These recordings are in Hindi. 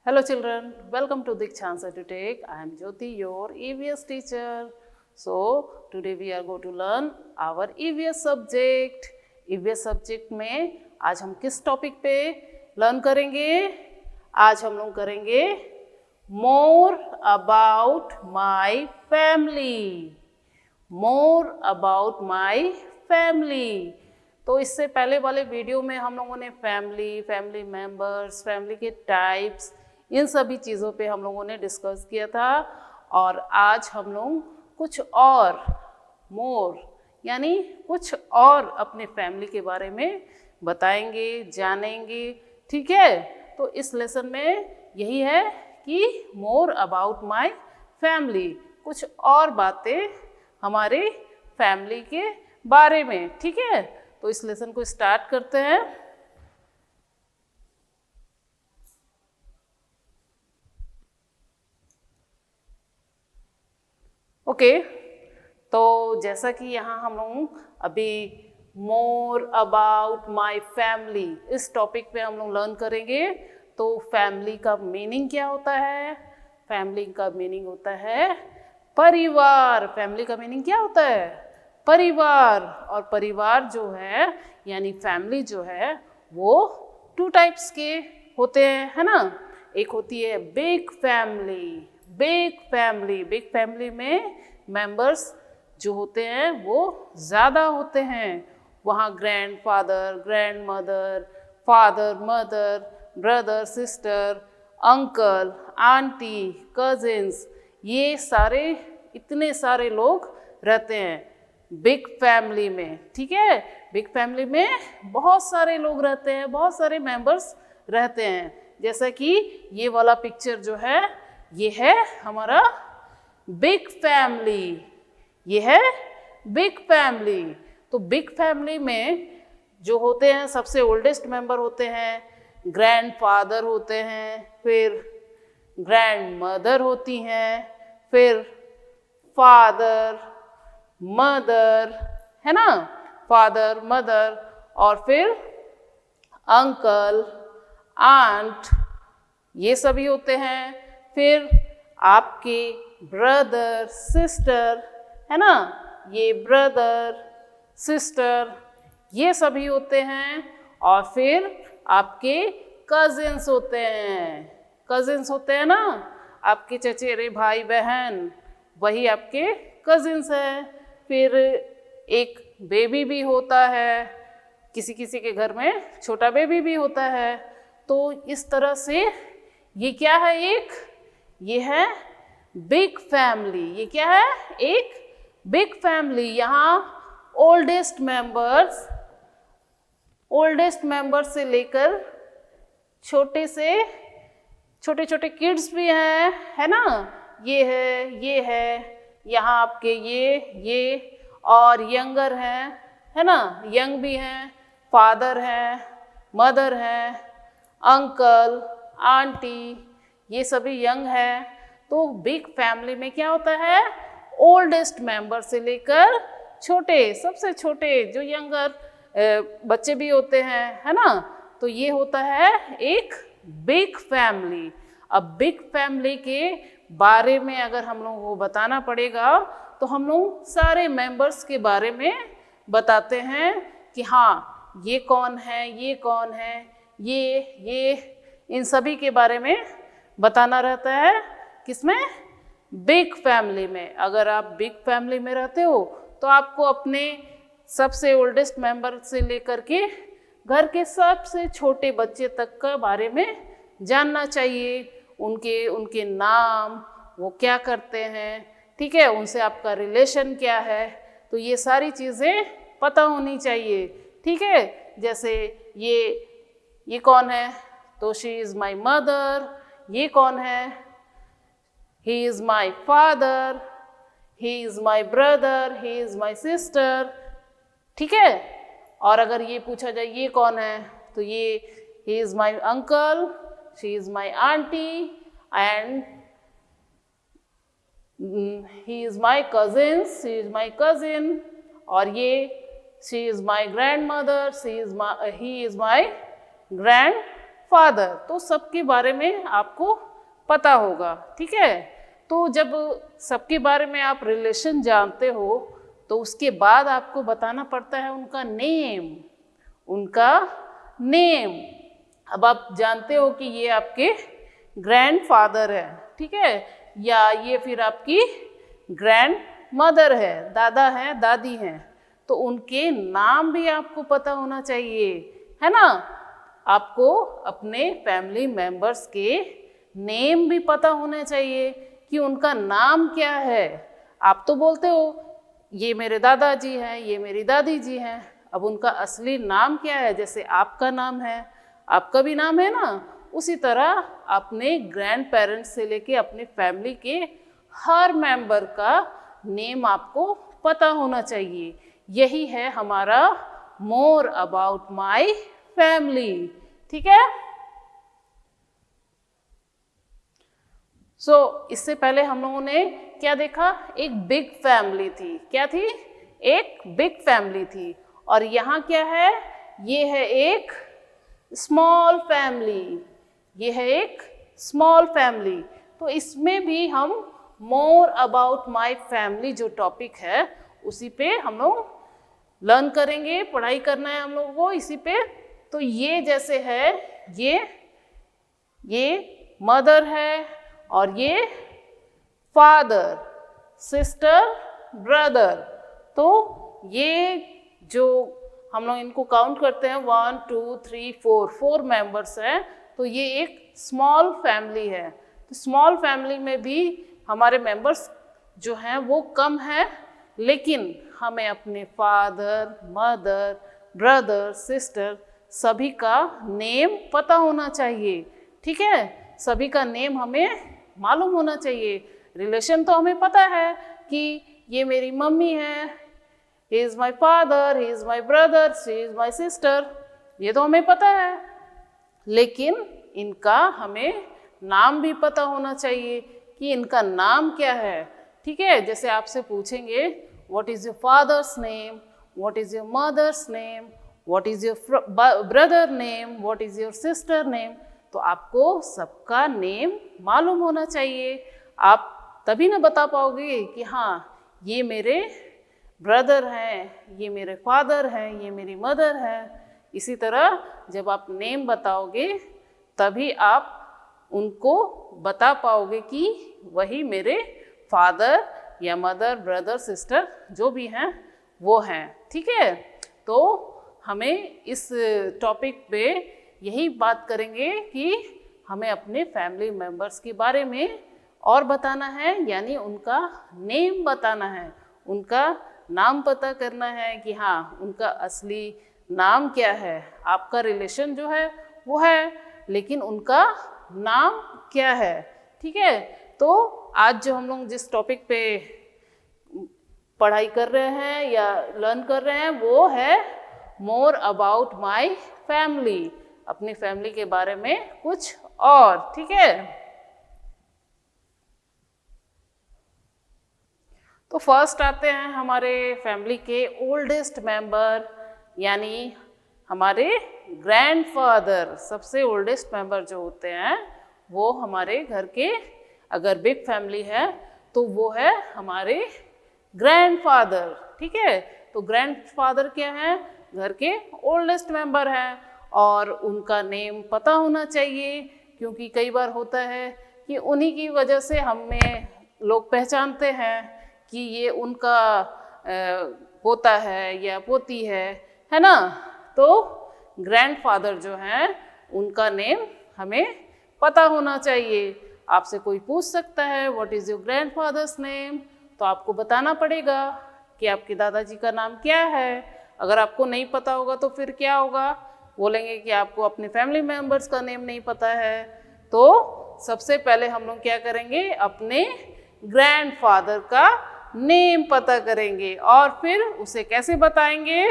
Hello children, welcome to Dikshanta to Take. I am Jyoti, your EVS teacher. So today we are going to learn our EVS subject. EVS subject में आज हम किस टॉपिक पे लर्न करेंगे? आज हम लोग करेंगे More about my family. More about my family. तो इससे पहले वाले वीडियो में हम लोगों ने फैमिली मेंबर्स, फैमिली के टाइप्स, इन सभी चीज़ों पे हम लोगों ने डिस्कस किया था। और आज हम लोग कुछ और मोर यानी कुछ और अपने फैमिली के बारे में बताएंगे, जानेंगे। ठीक है, तो इस लेसन में यही है कि मोर अबाउट माय फैमिली, कुछ और बातें हमारे फैमिली के बारे में। ठीक है, तो इस लेसन को स्टार्ट करते हैं। ओके, तो जैसा कि यहाँ हम लोग अभी मोर अबाउट माय फैमिली इस टॉपिक पे हम लोग लर्न करेंगे। तो फैमिली का मीनिंग क्या होता है? फैमिली का मीनिंग होता है परिवार। फैमिली का मीनिंग क्या होता है? परिवार। और परिवार जो है यानी फैमिली जो है वो टू टाइप्स के होते हैं, है ना। एक होती है बिग फैमिली। बिग फैमिली में मेंबर्स जो होते हैं वो ज़्यादा होते हैं। वहाँ grandfather, grandmother, father, mother, brother, sister, uncle, aunty, cousins, ये सारे इतने सारे लोग रहते हैं बिग फैमिली में। ठीक है, बिग फैमिली में बहुत सारे लोग रहते हैं, बहुत सारे मेंबर्स रहते हैं। जैसा कि ये वाला पिक्चर जो है ये है हमारा बिग फैमिली, ये है बिग फैमिली। तो बिग फैमिली में जो होते हैं सबसे ओल्डेस्ट मेंबर होते हैं ग्रैंडफादर होते हैं, फिर ग्रैंडमदर होती हैं, फिर फादर, मदर, है ना, फादर, मदर, और फिर अंकल, आंट, ये सभी होते हैं। फिर आपके ब्रदर, सिस्टर, है ना, ये ब्रदर, सिस्टर, ये सभी होते हैं। और फिर आपके कजिन्स होते हैं, कजिन्स होते हैं ना, आपके चचेरे भाई बहन, वही आपके कजिन्स हैं। फिर एक बेबी भी होता है, किसी किसी के घर में छोटा बेबी भी होता है। तो इस तरह से ये क्या है, ये है बिग फैमिली। ये क्या है? एक बिग फैमिली। यहाँ ओल्डेस्ट मेंबर्स से लेकर छोटे छोटे किड्स भी हैं, है ना, ये है यहाँ आपके ये और यंगर हैं, है ना, यंग भी हैं, फादर हैं, मदर हैं, अंकल, आंटी, ये सभी यंग हैं। तो बिग फैमिली में क्या होता है? ओल्डेस्ट मेंबर से लेकर छोटे, सबसे छोटे जो यंगर बच्चे भी होते हैं, है ना। तो ये होता है एक बिग फैमिली। अब बिग फैमिली के बारे में अगर हम लोगों को बताना पड़ेगा तो हम लोग सारे मेंबर्स के बारे में बताते हैं कि हाँ ये कौन है, ये कौन है, ये इन सभी के बारे में बताना रहता है। किसमें? बिग फैमिली में। अगर आप बिग फैमिली में रहते हो तो आपको अपने सबसे ओल्डेस्ट मेंबर से लेकर के घर के सबसे छोटे बच्चे तक का बारे में जानना चाहिए। उनके नाम, वो क्या करते हैं, ठीक है, उनसे आपका रिलेशन क्या है, तो ये सारी चीज़ें पता होनी चाहिए। ठीक है, जैसे ये कौन है? तो शी इज़ माई मदर। ये कौन है? He is my father, he is my brother, he is my sister. ठीक है, और अगर ये पूछा जाए ये कौन है, तो ये he is my uncle, she is my aunty, and he is my cousin, she is my cousin, और ये she is my grand mother, he is my grand father, तो सबके बारे में आपको पता होगा, ठीक है। तो जब सबके बारे में आप रिलेशन जानते हो तो उसके बाद आपको बताना पड़ता है उनका नेम, उनका नेम। अब आप जानते हो कि ये आपके ग्रैंडफादर है, ठीक है, या ये फिर आपकी ग्रैंड मदर है, दादा है, दादी हैं, तो उनके नाम भी आपको पता होना चाहिए, है ना। आपको अपने फैमिली मेंबर्स के नेम भी पता होने चाहिए कि उनका नाम क्या है। आप तो बोलते हो ये मेरे दादाजी हैं, ये मेरी दादी जी हैं, अब उनका असली नाम क्या है? जैसे आपका नाम है, आपका भी नाम है ना, उसी तरह अपने ग्रैंड पेरेंट्स से लेके अपने फैमिली के हर मेंबर का नेम आपको पता होना चाहिए। यही है हमारा मोर अबाउट माय फैमिली, ठीक है। इससे पहले हम लोगों ने क्या देखा? एक बिग फैमिली थी। क्या थी? एक बिग फैमिली थी। और यहाँ क्या है? ये है एक स्मॉल फैमिली, ये है एक स्मॉल फैमिली। तो इसमें भी हम मोर अबाउट माय फैमिली जो टॉपिक है उसी पे हम लोग लर्न करेंगे, पढ़ाई करना है हम लोगों को इसी पे। तो ये जैसे है, ये मदर है और ये फादर, सिस्टर, ब्रदर। तो ये जो हम लोग इनको काउंट करते हैं 1 2 3 4 मेंबर्स हैं, तो ये एक स्मॉल फैमिली है। तो स्मॉल फैमिली में भी हमारे मेंबर्स जो हैं वो कम हैं, लेकिन हमें अपने फादर, मदर, ब्रदर, सिस्टर सभी का नेम पता होना चाहिए, ठीक है। सभी का नेम हमें मालूम होना चाहिए। रिलेशन तो हमें पता है कि ये मेरी मम्मी है, he is my father, he is my brother, she is my sister, ये तो हमें पता है। लेकिन इनका हमें नाम भी पता होना चाहिए कि इनका नाम क्या है, ठीक है। जैसे आपसे पूछेंगे what is your father's name, what is your mother's name, what is your brother name, what is your sister name, तो आपको सबका नेम मालूम होना चाहिए। आप तभी ना बता पाओगे कि हाँ ये मेरे ब्रदर हैं, ये मेरे फादर हैं, ये मेरी मदर है। इसी तरह जब आप नेम बताओगे तभी आप उनको बता पाओगे कि वही मेरे फादर या मदर, ब्रदर, सिस्टर जो भी हैं वो हैं, ठीक है। तो हमें इस टॉपिक पे यही बात करेंगे कि हमें अपने फैमिली मेंबर्स के बारे में और बताना है, यानी उनका नेम बताना है, उनका नाम पता करना है कि हाँ उनका असली नाम क्या है। आपका रिलेशन जो है वो है, लेकिन उनका नाम क्या है, ठीक है। तो आज जो हम लोग जिस टॉपिक पे पढ़ाई कर रहे हैं या लर्न कर रहे हैं वो है मोर अबाउट माय फैमिली, अपनी फैमिली के बारे में कुछ और, ठीक है। तो फर्स्ट आते हैं हमारे फैमिली के ओल्डेस्ट मेंबर, यानी हमारे ग्रैंडफादर। सबसे ओल्डेस्ट मेंबर जो होते हैं वो हमारे घर के, अगर बिग फैमिली है तो वो है हमारे ग्रैंडफादर, ठीक है। तो ग्रैंडफादर क्या है? घर के ओल्डेस्ट मेंबर हैं और उनका नेम पता होना चाहिए, क्योंकि कई बार होता है कि उन्हीं की वजह से हमें लोग पहचानते हैं कि ये उनका पोता है या पोती है ना। तो ग्रैंडफादर जो हैं उनका नेम हमें पता होना चाहिए। आपसे कोई पूछ सकता है what is your grandfathers name, तो आपको बताना पड़ेगा कि आपके दादाजी का नाम क्या है। अगर आपको नहीं पता होगा तो फिर क्या होगा? बोलेंगे कि आपको अपने फैमिली मेंबर्स का नेम नहीं पता है। तो सबसे पहले हम लोग क्या करेंगे? अपने ग्रैंडफादर का नेम पता करेंगे और फिर उसे कैसे बताएंगे?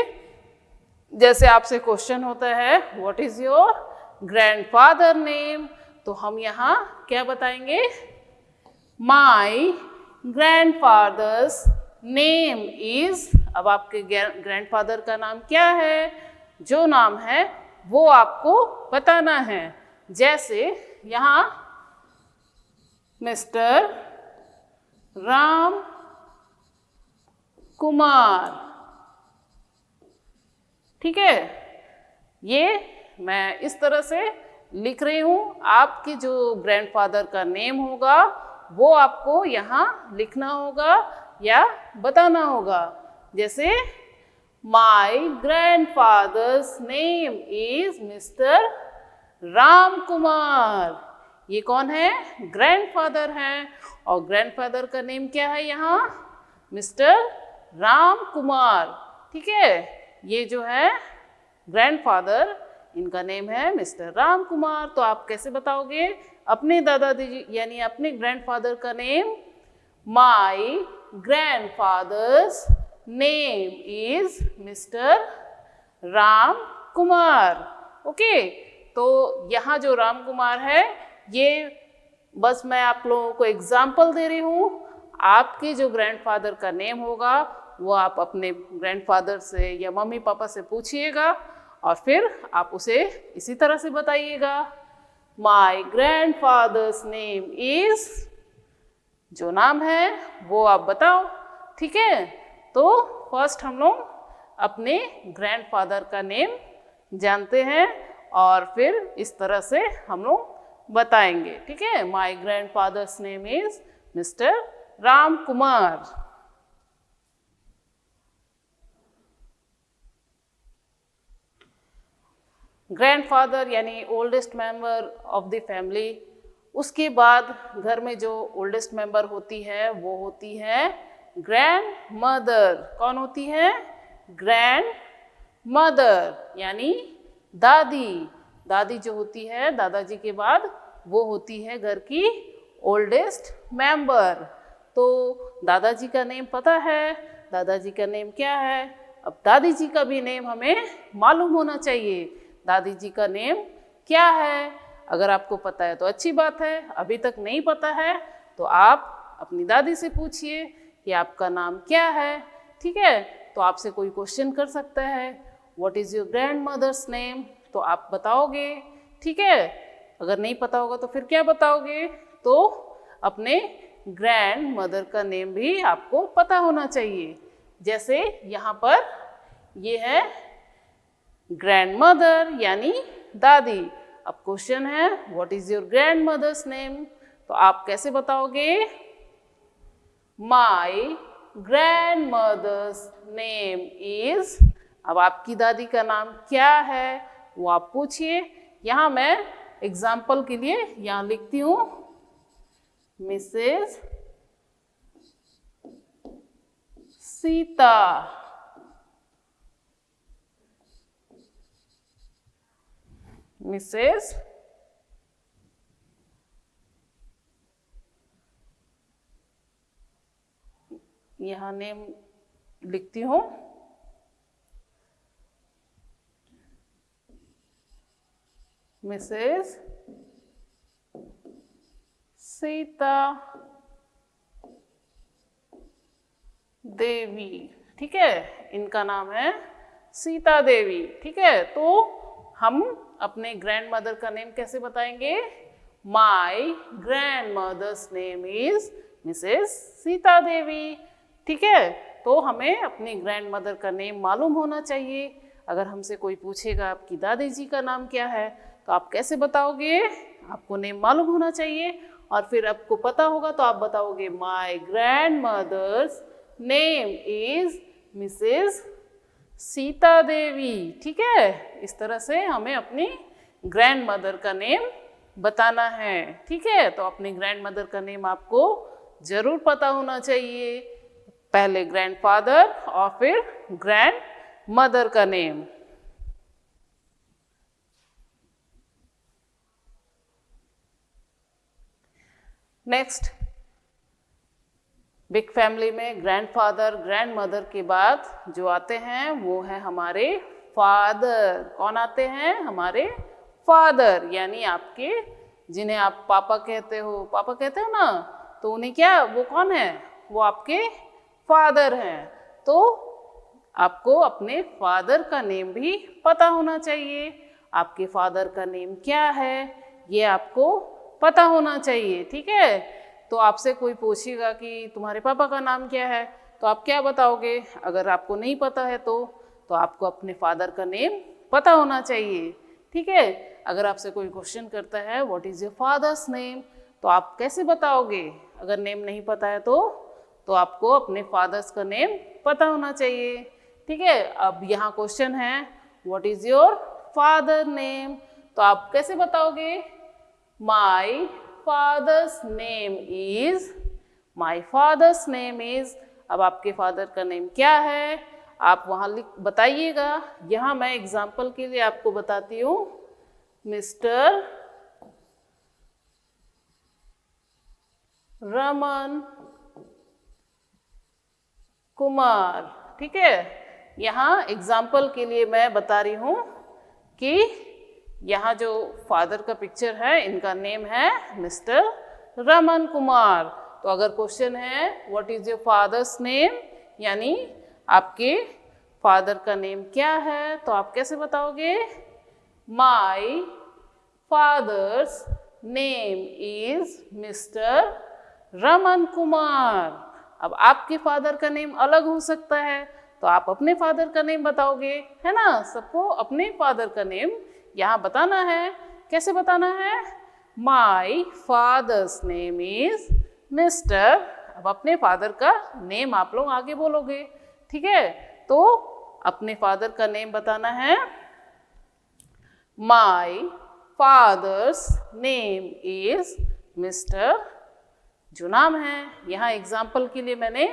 जैसे आपसे क्वेश्चन होता है what is your grandfather name, तो हम यहाँ क्या बताएंगे? माई ग्रैंडफादर्स नेम इज। अब आपके ग्रैंडफादर का नाम क्या है? जो नाम है वो आपको बताना है। जैसे यहाँ मिस्टर राम कुमार, ठीक है। ये मैं इस तरह से लिख रही हूँ। आपकी जो ग्रैंडफादर का नेम होगा वो आपको यहाँ लिखना होगा या बताना होगा। जैसे my grandfather's name is Mr Ram Kumar. ये कौन है? ग्रैंडफादर हैं। और ग्रैंडफादर का नेम क्या है यहाँ? मिस्टर राम कुमार, ठीक है। ये जो है ग्रैंडफादर, इनका नेम है मिस्टर राम कुमार। तो आप कैसे बताओगे अपने दादाजी यानी अपने ग्रैंडफादर का name? My grandfather's name is Mr Ram Kumar. Okay, तो यहाँ जो राम कुमार है ये बस मैं आप लोगों को एग्जाम्पल दे रही हूँ। आपके जो ग्रैंडफादर का नेम होगा वो आप अपने ग्रैंडफादर से या मम्मी पापा से पूछिएगा और फिर आप उसे इसी तरह से बताइएगा। माय ग्रैंडफादर्स नेम इज, जो नाम है वो आप बताओ, ठीक है। तो फर्स्ट हम लोग अपने ग्रैंडफादर का नेम जानते हैं और फिर इस तरह से हम लोग बताएंगे, ठीक है। My grandfather's name is Mr Ram Kumar. Grandfather यानी oldest member of the family. उसके बाद घर में जो ओल्डेस्ट मेंबर होती है वो होती है ग्रैंड मदर। कौन होती है? ग्रैंड मदर यानी दादी। दादी जो होती है दादाजी के बाद वो होती है घर की ओल्डेस्ट मेंबर। तो दादाजी का नेम पता है? दादाजी का नेम क्या है? अब दादी जी का भी नेम हमें मालूम होना चाहिए। दादी जी का नेम क्या है? अगर आपको पता है तो अच्छी बात है, अभी तक नहीं पता है तो आप अपनी दादी से पूछिए कि आपका नाम क्या है, ठीक है। तो आपसे कोई क्वेश्चन कर सकता है, what is your grandmother's name, तो आप बताओगे, ठीक है। अगर नहीं पता होगा तो फिर क्या बताओगे? तो अपने ग्रैंड मदर का नेम भी आपको पता होना चाहिए। जैसे यहाँ पर ये है ग्रैंड मदर यानी दादी। अब क्वेश्चन है what is your grandmother's name, तो आप कैसे बताओगे? My grandmother's name is, अब आपकी दादी का नाम क्या है वो आप पूछिए। यहाँ मैं एग्जाम्पल के लिए यहाँ लिखती हूँ मिसेस सीता। मिसेस यहाँ नेम लिखती हूँ मिसेस सीता देवी, ठीक है। इनका नाम है सीता देवी, ठीक है। तो हम अपने ग्रैंड मदर का नेम कैसे बताएंगे? My grandmother's name is Mrs Sita Devi, ठीक है। तो हमें अपनी ग्रैंड मदर का नेम मालूम होना चाहिए। अगर हमसे कोई पूछेगा आपकी दादी जी का नाम क्या है तो आप कैसे बताओगे? आपको नेम मालूम होना चाहिए और फिर आपको पता होगा तो आप बताओगे my grandmother's name is Mrs Sita Devi, ठीक है। इस तरह से हमें अपनी ग्रैंड मदर का नेम बताना है, ठीक है। तो अपनी ग्रैंड मदर का नेम आपको जरूर पता होना चाहिए। पहले ग्रैंडफादर और फिर ग्रैंड मदर का नेम। नेक्स्ट, बिग फैमिली में ग्रैंडफादर ग्रैंड मदर के बाद जो आते हैं वो है हमारे फादर। कौन आते हैं? हमारे फादर यानी आपके जिन्हें आप पापा कहते हो, पापा कहते हो ना, तो उन्हें क्या, वो कौन है? वो आपके फादर हैं। तो आपको अपने फादर का नेम भी पता होना चाहिए। आपके फादर का नेम क्या है ये आपको पता होना चाहिए, ठीक है। तो आपसे कोई पूछेगा कि तुम्हारे पापा का नाम क्या है, तो आप क्या बताओगे? अगर आपको नहीं पता है तो आपको अपने फादर का नेम पता होना चाहिए, ठीक है। अगर आपसे कोई क्वेश्चन करता है what is your father's name, तो आप कैसे बताओगे? अगर नेम नहीं पता है तो आपको अपने फादर्स का नेम पता होना चाहिए, ठीक है। अब यहाँ क्वेश्चन है what is your father name, तो आप कैसे बताओगे? My father's name is, my father's name is. अब आपके फादर का नेम क्या है आप वहाँ बताइएगा। यहाँ मैं एग्जाम्पल के लिए आपको बताती हूँ, मिस्टर रमन कुमार, ठीक है। यहाँ एग्जाम्पल के लिए मैं बता रही हूँ कि यहाँ जो फादर का पिक्चर है इनका नेम है मिस्टर रमन कुमार। तो अगर क्वेश्चन है what is your father's name, यानी आपके फादर का नेम क्या है, तो आप कैसे बताओगे? My father's name is mister Raman Kumar. अब आपके फादर का नेम अलग हो सकता है, तो आप अपने फादर का नेम बताओगे, है ना। सबको अपने फादर का नेम यहाँ बताना है। कैसे बताना है? My father's name is mister. अब अपने फादर का नेम आप लोग आगे बोलोगे, ठीक है। तो अपने फादर का नेम बताना है, my father's name is mister, जो नाम है यहाँ एग्जाम्पल के लिए मैंने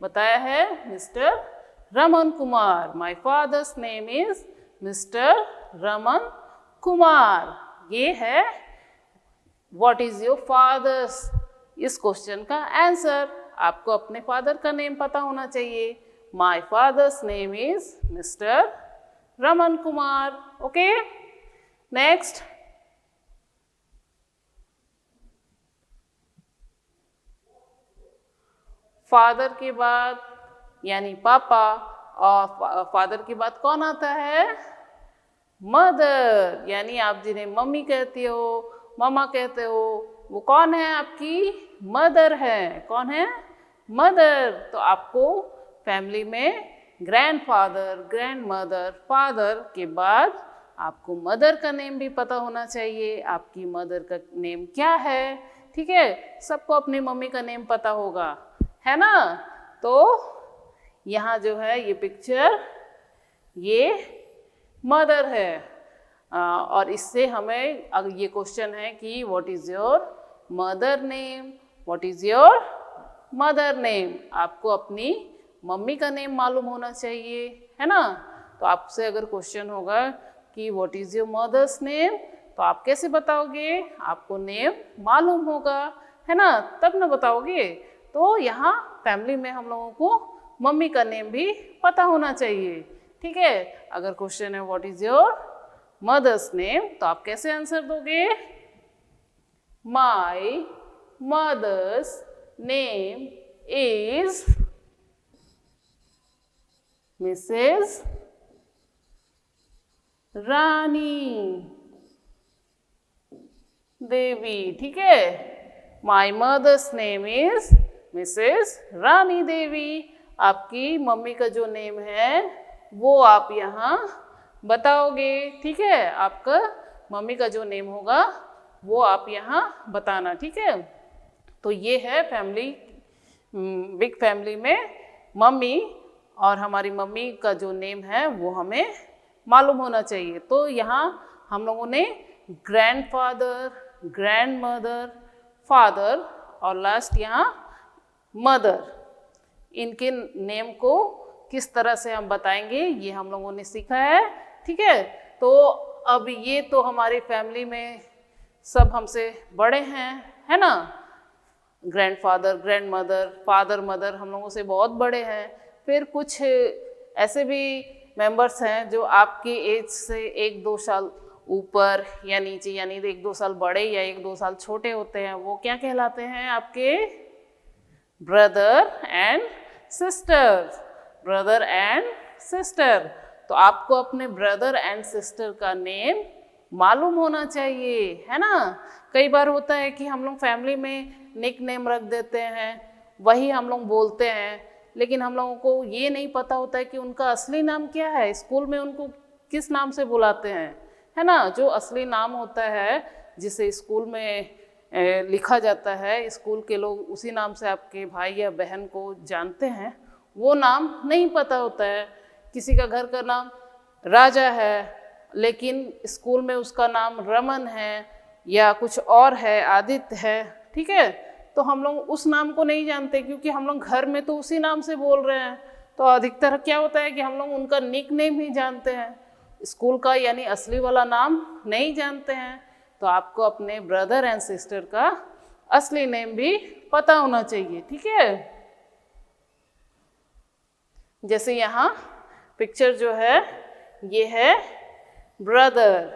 बताया है mister Raman Kumar. My father's name is mister Raman Kumar. ये है व्हाट इज योर फादर्स, इस क्वेश्चन का आंसर। आपको अपने फादर का नेम पता होना चाहिए। My father's name is mister Raman Kumar. Okay, next. Father के बाद यानी पापा, और फादर के बाद कौन आता है? मदर, यानी आप जिन्हें मम्मी कहते हो, मामा कहते हो, वो कौन है? आपकी मदर है। कौन है? मदर। तो आपको फैमिली में ग्रैंडफादर, ग्रैंडमदर, फादर के बाद आपको मदर का नेम भी पता होना चाहिए। आपकी मदर का नेम क्या है, ठीक है। सबको अपनी मम्मी का नेम पता होगा, है ना। तो यहाँ जो है ये पिक्चर, ये मदर है। और इससे हमें अगर ये क्वेश्चन है कि what is your mother name, what is your mother name, आपको अपनी मम्मी का नेम मालूम होना चाहिए, है ना। तो आपसे अगर क्वेश्चन होगा कि what is your mother's name, तो आप कैसे बताओगे? आपको नेम मालूम होगा, है ना, तब ना बताओगे। तो यहाँ फैमिली में हम लोगों को मम्मी का नेम भी पता होना चाहिए, ठीक है। अगर क्वेश्चन है what is your mother's name, तो आप कैसे आंसर दोगे? My mother's name is Mrs Rani Devi, ठीक है। My mother's name is Mrs Rani Devi. आपकी मम्मी का जो नेम है वो आप यहाँ बताओगे, ठीक है। आपका मम्मी का जो नेम होगा वो आप यहाँ बताना, ठीक है। तो ये है फैमिली, बिग फैमिली में मम्मी, और हमारी मम्मी का जो नेम है वो हमें मालूम होना चाहिए। तो यहाँ हम लोगों ने ग्रैंडफादर, ग्रैंडमदर, फादर और लास्ट यहाँ मदर, इनके नेम को किस तरह से हम बताएंगे ये हम लोगों ने सीखा है, ठीक है। तो अब ये तो हमारी फैमिली में सब हमसे बड़े हैं, है ना। ग्रैंडफादर, ग्रैंडमदर, फादर, मदर हम लोगों से बहुत बड़े हैं। फिर कुछ ऐसे भी मेंबर्स हैं जो आपके एज से 1-2 साल ऊपर या नीचे, यानी 1-2 साल बड़े या 1-2 साल छोटे होते हैं। वो क्या कहलाते हैं? आपके brother and sister, brother and sister. तो आपको अपने ब्रदर एंड सिस्टर का नेम मालूम होना चाहिए, है ना। कई बार होता है कि हम लोग फैमिली में निक नेम रख देते हैं, वही हम लोग बोलते हैं, लेकिन हम लोगों को ये नहीं पता होता है कि उनका असली नाम क्या है, स्कूल में उनको किस नाम से बुलाते हैं, है ना। जो असली नाम होता है जिसे स्कूल में लिखा जाता है, स्कूल के लोग उसी नाम से आपके भाई या बहन को जानते हैं, वो नाम नहीं पता होता है। किसी का घर का नाम राजा है लेकिन स्कूल में उसका नाम रमन है या कुछ और है, आदित्य है, ठीक है। तो हम लोग उस नाम को नहीं जानते क्योंकि हम लोग घर में तो उसी नाम से बोल रहे हैं। तो अधिकतर क्या होता है कि हम लोग उनका निक नेम ही जानते हैं, स्कूल का यानी असली वाला नाम नहीं जानते हैं। तो आपको अपने ब्रदर एंड सिस्टर का असली नेम भी पता होना चाहिए, ठीक है। जैसे यहाँ पिक्चर जो है ये है ब्रदर,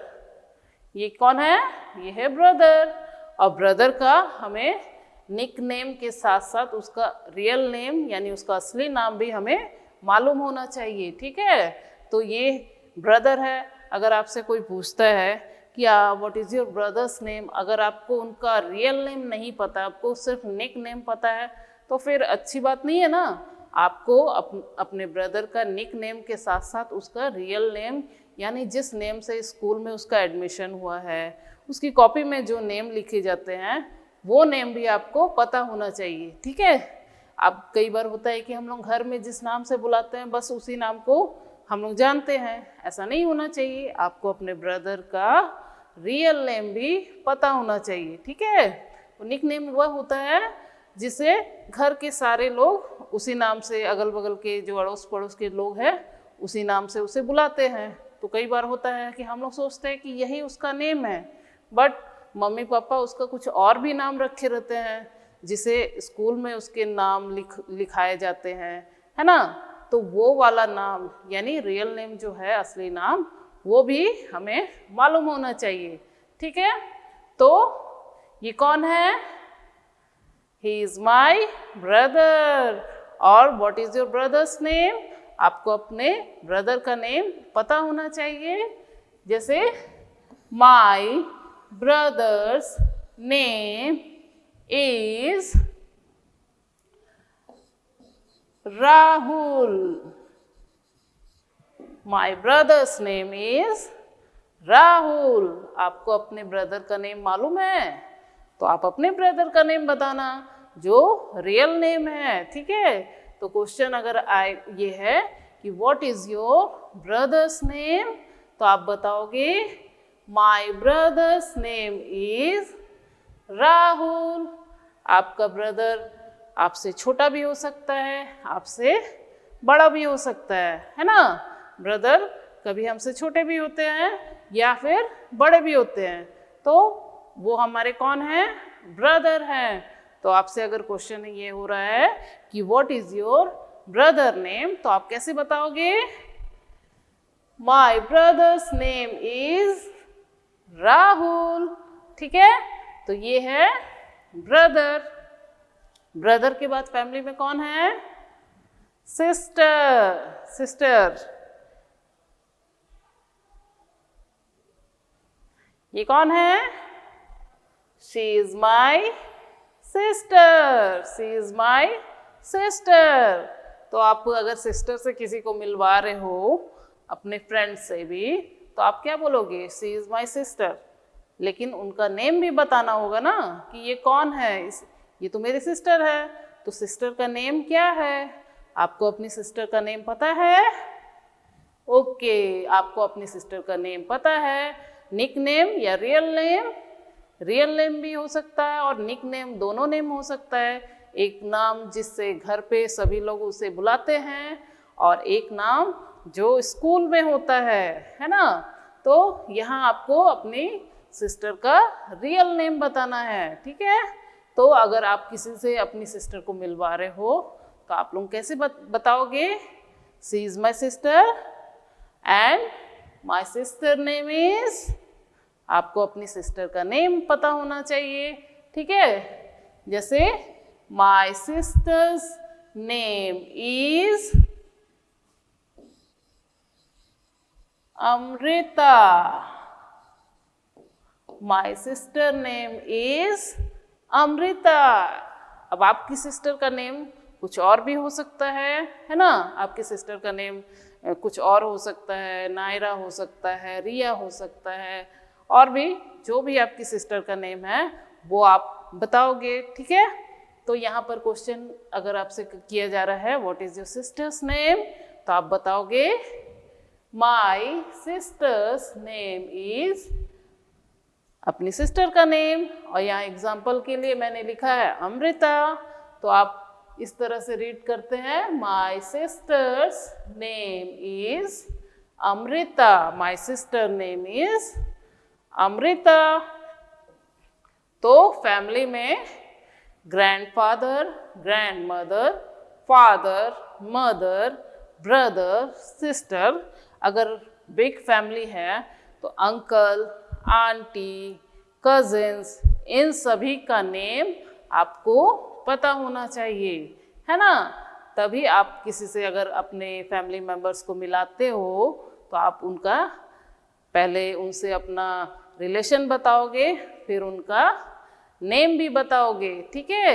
ये कौन है, ये है ब्रदर। और ब्रदर का हमें निक नेम के साथ साथ उसका रियल नेम यानी उसका असली नाम भी हमें मालूम होना चाहिए, ठीक है। तो ये ब्रदर है। अगर आपसे कोई पूछता है कि what is your brother's name, अगर आपको उनका रियल नेम नहीं पता, आपको सिर्फ निक नेम पता है, तो फिर अच्छी बात नहीं है ना। आपको अपने ब्रदर का निक नेम के साथ साथ उसका रियल नेम यानी जिस नेम से स्कूल में उसका एडमिशन हुआ है, उसकी कॉपी में जो नेम लिखे जाते हैं, वो नेम भी आपको पता होना चाहिए, ठीक है। अब कई बार होता है कि हम लोग घर में जिस नाम से बुलाते हैं बस उसी नाम को हम लोग जानते हैं, ऐसा नहीं होना चाहिए। आपको अपने ब्रदर का रियल नेम भी पता होना चाहिए, ठीक है। निक नेम वह होता है जिसे घर के सारे लोग उसी नाम से, अगल बगल के जो अड़ोस पड़ोस के लोग हैं उसी नाम से उसे बुलाते हैं। तो कई बार होता है कि हम लोग सोचते हैं कि यही उसका नेम है, बट मम्मी पापा उसका कुछ और भी नाम रखे रहते हैं जिसे स्कूल में उसके नाम लिखाए जाते हैं, है ना। तो वो वाला नाम यानी रियल नेम जो है, असली नाम, वो भी हमें मालूम होना चाहिए, ठीक है। तो ये कौन है, ही इज माई ब्रदर। और what is your brother's name, आपको अपने ब्रदर का नेम पता होना चाहिए। जैसे my brother's name is Rahul, my brother's name is Rahul. आपको अपने ब्रदर का नेम मालूम है तो आप अपने ब्रदर का नेम बताना जो रियल नेम है, ठीक है। तो क्वेश्चन अगर आए ये है कि what is your brother's name, तो आप बताओगे माई ब्रदर्स नेम इज राहुल। आपका ब्रदर आपसे छोटा भी हो सकता है, आपसे बड़ा भी हो सकता है ना। ब्रदर कभी हमसे छोटे भी होते हैं या फिर बड़े भी होते हैं, तो वो हमारे कौन हैं, ब्रदर हैं। तो आपसे अगर क्वेश्चन ये हो रहा है कि what is your brother name, तो आप कैसे बताओगे, माई ब्रदर्स नेम इज राहुल, ठीक है। तो ये है ब्रदर। ब्रदर के बाद फैमिली में कौन है, सिस्टर। सिस्टर ये कौन है, she is my sister, she is my sister. तो आप अगर सिस्टर से किसी को मिलवा रहे हो अपने फ्रेंड से भी, तो आप क्या बोलोगे, शी इज माई सिस्टर। लेकिन उनका नेम भी बताना होगा ना कि ये कौन है, ये तो मेरी सिस्टर है। तो सिस्टर का नेम क्या है, आपको अपनी सिस्टर का नेम पता है, ओके, आपको अपनी सिस्टर का नेम पता है। निक नेम या रियल नेम, रियल नेम भी हो सकता है और निक नेम, दोनों नेम हो सकता है। एक नाम जिससे घर पे सभी लोग उसे बुलाते हैं और एक नाम जो स्कूल में होता है ना। तो यहाँ आपको अपनी सिस्टर का रियल नेम बताना है, ठीक है। तो अगर आप किसी से अपनी सिस्टर को मिलवा रहे हो तो आप लोग कैसे बताओगे, she is my sister and my sister name is, आपको अपनी सिस्टर का नेम पता होना चाहिए, ठीक है। जैसे my sister's name is Amrita, my sister name is Amrita. अब आपकी सिस्टर का नेम कुछ और भी हो सकता है ना। आपकी सिस्टर का नेम कुछ और हो सकता है, नायरा हो सकता है, रिया हो सकता है, और भी जो भी आपकी सिस्टर का नेम है वो आप बताओगे, ठीक है। तो यहाँ पर क्वेश्चन अगर आपसे किया जा रहा है what is your sisters name, तो आप बताओगे माय सिस्टर्स नेम इज अपनी सिस्टर का नेम, और यहाँ एग्जाम्पल के लिए मैंने लिखा है अमृता। तो आप इस तरह से रीड करते हैं my sister's name is Amrita, my sister name is Amrita. तो फैमिली में grandfather, grandmother, father, mother, brother, sister, अगर बिग फैमिली है तो अंकल, आंटी, कजिन्स, इन सभी का नेम आपको पता होना चाहिए, है ना। तभी आप किसी से अगर अपने फैमिली मेंबर्स को मिलाते हो तो आप उनका पहले उनसे अपना रिलेशन बताओगे, फिर उनका नेम भी बताओगे, ठीक है।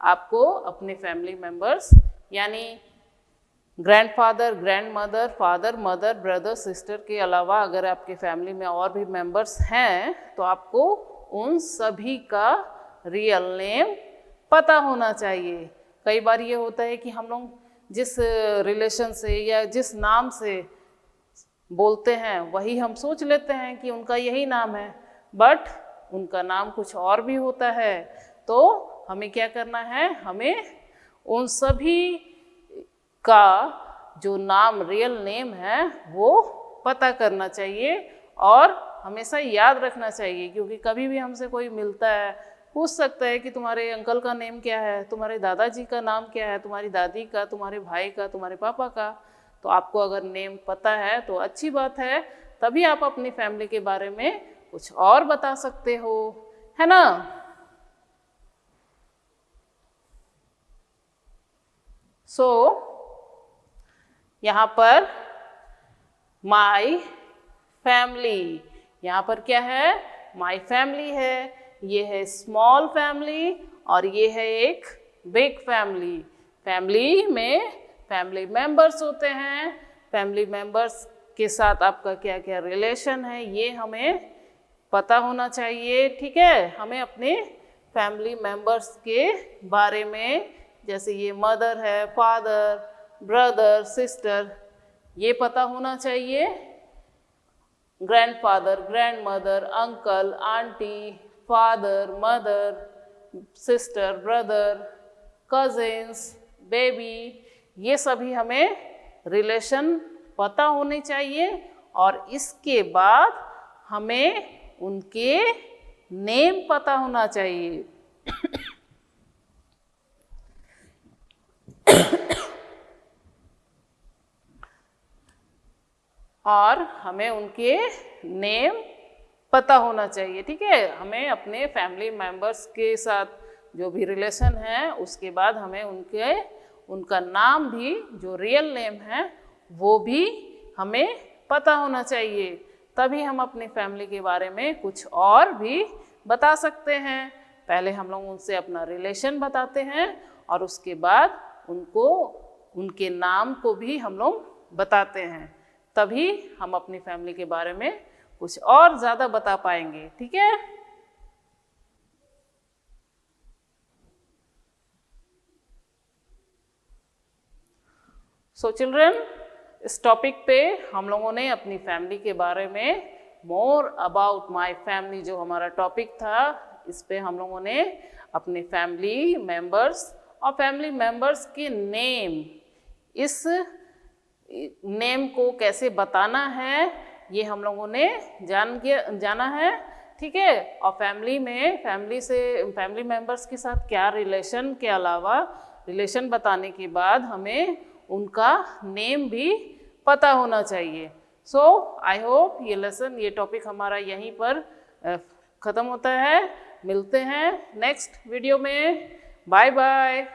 आपको अपने फैमिली मेंबर्स यानी grandfather, grandmother, father, mother, brother, sister के अलावा अगर आपके फैमिली में और भी मेंबर्स हैं तो आपको उन सभी का रियल नेम पता होना चाहिए। कई बार ये होता है कि हम लोग जिस रिलेशन से या जिस नाम से बोलते हैं वही हम सोच लेते हैं कि उनका यही नाम है, बट उनका नाम कुछ और भी होता है। तो हमें क्या करना है, हमें उन सभी का जो नाम रियल नेम है वो पता करना चाहिए और हमेशा याद रखना चाहिए, क्योंकि कभी भी हमसे कोई मिलता है, पूछ सकता है कि तुम्हारे अंकल का नेम क्या है, तुम्हारे दादाजी का नाम क्या है, तुम्हारी दादी का, तुम्हारे भाई का, तुम्हारे पापा का। तो आपको अगर नेम पता है तो अच्छी बात है, तभी आप अपनी फैमिली के बारे में कुछ और बता सकते हो, है ना। सो यहाँ पर माई फैमिली, यहाँ पर क्या है, माई फैमिली है। ये है स्मॉल फैमिली और ये है एक बिग फैमिली। फैमिली में फैमिली मेंबर्स होते हैं, फैमिली मेंबर्स के साथ आपका क्या क्या रिलेशन है ये हमें पता होना चाहिए, ठीक है। हमें अपने फैमिली मेंबर्स के बारे में, जैसे ये मदर है, फादर, ब्रदर, सिस्टर, ये पता होना चाहिए। Grandfather, grandmother, uncle, aunty, father, mother, sister, brother, cousins, baby, ये सभी हमें रिलेशन पता होने चाहिए। और इसके बाद हमें उनके नेम पता होना चाहिए। और हमें उनके नेम पता होना चाहिए, ठीक है। हमें अपने फैमिली मेंबर्स के साथ जो भी रिलेशन है उसके बाद हमें उनका नाम भी, जो रियल नेम है वो भी हमें पता होना चाहिए, तभी हम अपनी फैमिली के बारे में कुछ और भी बता सकते हैं। पहले हम लोग उनसे अपना रिलेशन बताते हैं और उसके बाद उनके नाम को भी हम लोग बताते हैं, तभी हम अपनी फैमिली के बारे में कुछ और ज़्यादा बता पाएंगे, ठीक है। सो चिल्ड्रन, इस टॉपिक पे हम लोगों ने अपनी फैमिली के बारे में मोर अबाउट माय फैमिली जो हमारा टॉपिक था, इस पे हम लोगों ने अपने फैमिली मेंबर्स और फैमिली मेंबर्स के नेम, इस नेम को कैसे बताना है ये हम लोगों ने जाना है, ठीक है। और फैमिली में फैमिली मेंबर्स के साथ क्या रिलेशन के अलावा रिलेशन बताने के बाद हमें उनका नेम भी पता होना चाहिए। सो आई होप ये टॉपिक हमारा यहीं पर ख़त्म होता है। मिलते हैं नेक्स्ट वीडियो में। Bye bye.